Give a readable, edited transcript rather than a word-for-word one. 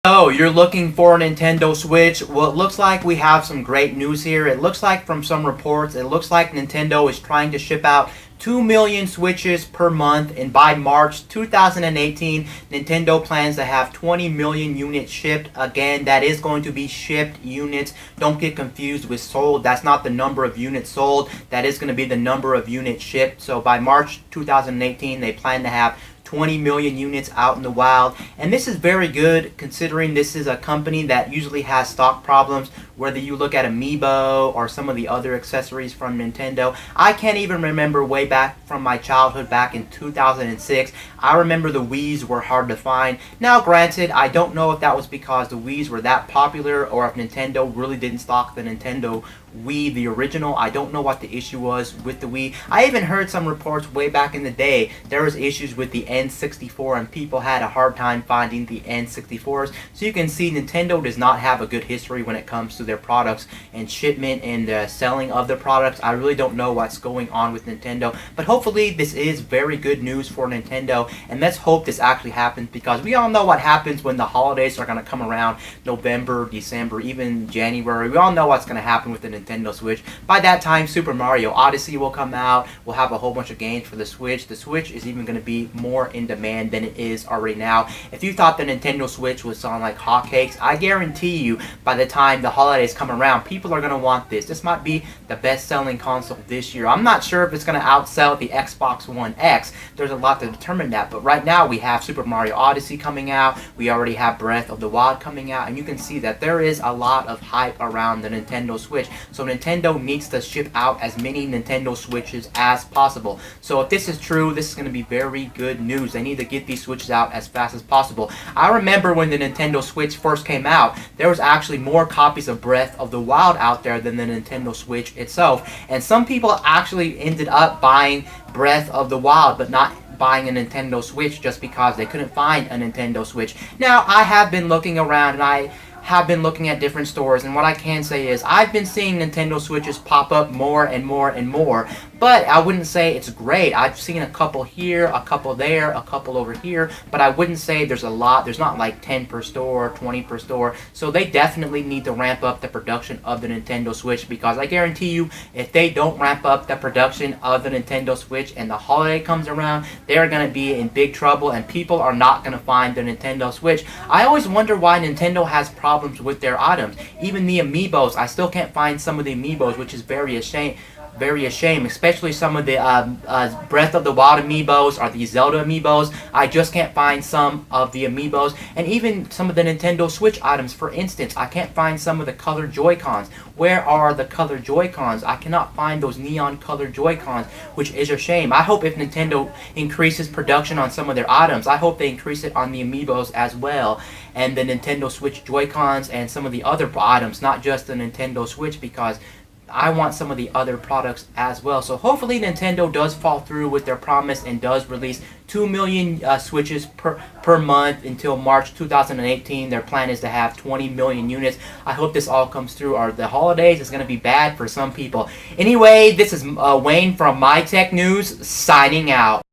Oh, you're looking for a Nintendo Switch? Well, it looks like we have some great news here. It looks like from some reports, it looks like Nintendo is trying to ship out 2 million Switches per month, and by March 2018, Nintendo plans to have 20 million units shipped. Again, that is going to be shipped units. Don't get confused with sold. That's not the number of units sold. That is going to be the number of units shipped. So by March 2018, they plan to have 20 million units out in the wild, and this is very good considering this is a company that usually has stock problems, whether you look at Amiibo or some of the other accessories from Nintendo. I can't even remember way back from my childhood back in 2006. I remember the Wiis were hard to find. Now granted, I don't know if that was because the Wiis were that popular or if Nintendo really didn't stock the Nintendo Wii, the original. I don't know what the issue was with the Wii. I even heard some reports way back in the day there was issues with the N64 and people had a hard time finding the N64s. So you can see Nintendo does not have a good history when it comes to their products and shipment and selling of the products. I really don't know what's going on with Nintendo, but hopefully this is very good news for Nintendo, and let's hope this actually happens, because we all know what happens when the holidays are going to come around. November, December, even January. We all know what's going to happen with the Nintendo Switch. By that time, Super Mario Odyssey will come out. We'll have a whole bunch of games for the Switch. The Switch is even going to be more in demand than it is already now. If you thought the Nintendo Switch was on like hotcakes, I guarantee you by the time the holidays come around, people are going to want this. This might be the best-selling console this year. I'm not sure if it's going to outsell the Xbox One X. There's a lot to determine that, but right now we have Super Mario Odyssey coming out. We already have Breath of the Wild coming out, and you can see that there is a lot of hype around the Nintendo Switch. So Nintendo needs to ship out as many Nintendo Switches as possible. So if this is true, this is going to be very good news. They need to get these Switches out as fast as possible. I remember when the Nintendo Switch first came out, there was actually more copies of Breath of the Wild out there than the Nintendo Switch itself. And some people actually ended up buying Breath of the Wild, but not buying a Nintendo Switch just because they couldn't find a Nintendo Switch. Now, I have been looking around, and I have been looking at different stores, and what I can say is I've been seeing Nintendo Switches pop up more and more and more, but I wouldn't say it's great. I've seen a couple here, a couple there, a couple over here, but I wouldn't say there's a lot. There's not like 10 per store, 20 per store, so they definitely need to ramp up the production of the Nintendo Switch, because I guarantee you if they don't ramp up the production of the Nintendo Switch and the holiday comes around, they're going to be in big trouble and people are not going to find the Nintendo Switch. I always wonder why Nintendo has problems with their items. Even the Amiibos, I still can't find some of the Amiibos, which is very a shame, especially some of the Breath of the Wild Amiibos or the Zelda Amiibos. I just can't find some of the Amiibos, and even some of the Nintendo Switch items. For instance, I can't find some of the color Joy-Cons. Where are the color Joy-Cons? I cannot find those neon color Joy-Cons, which is a shame. I hope if Nintendo increases production on some of their items, I hope they increase it on the Amiibos as well, and the Nintendo Switch Joy-Cons and some of the other items, not just the Nintendo Switch, because I want some of the other products as well. So hopefully Nintendo does fall through with their promise and does release 2 million Switches per month until March 2018. Their plan is to have 20 million units. I hope this all comes through, or the holidays is going to be bad for some people. Anyway, this is Wayne from My Tech News signing out.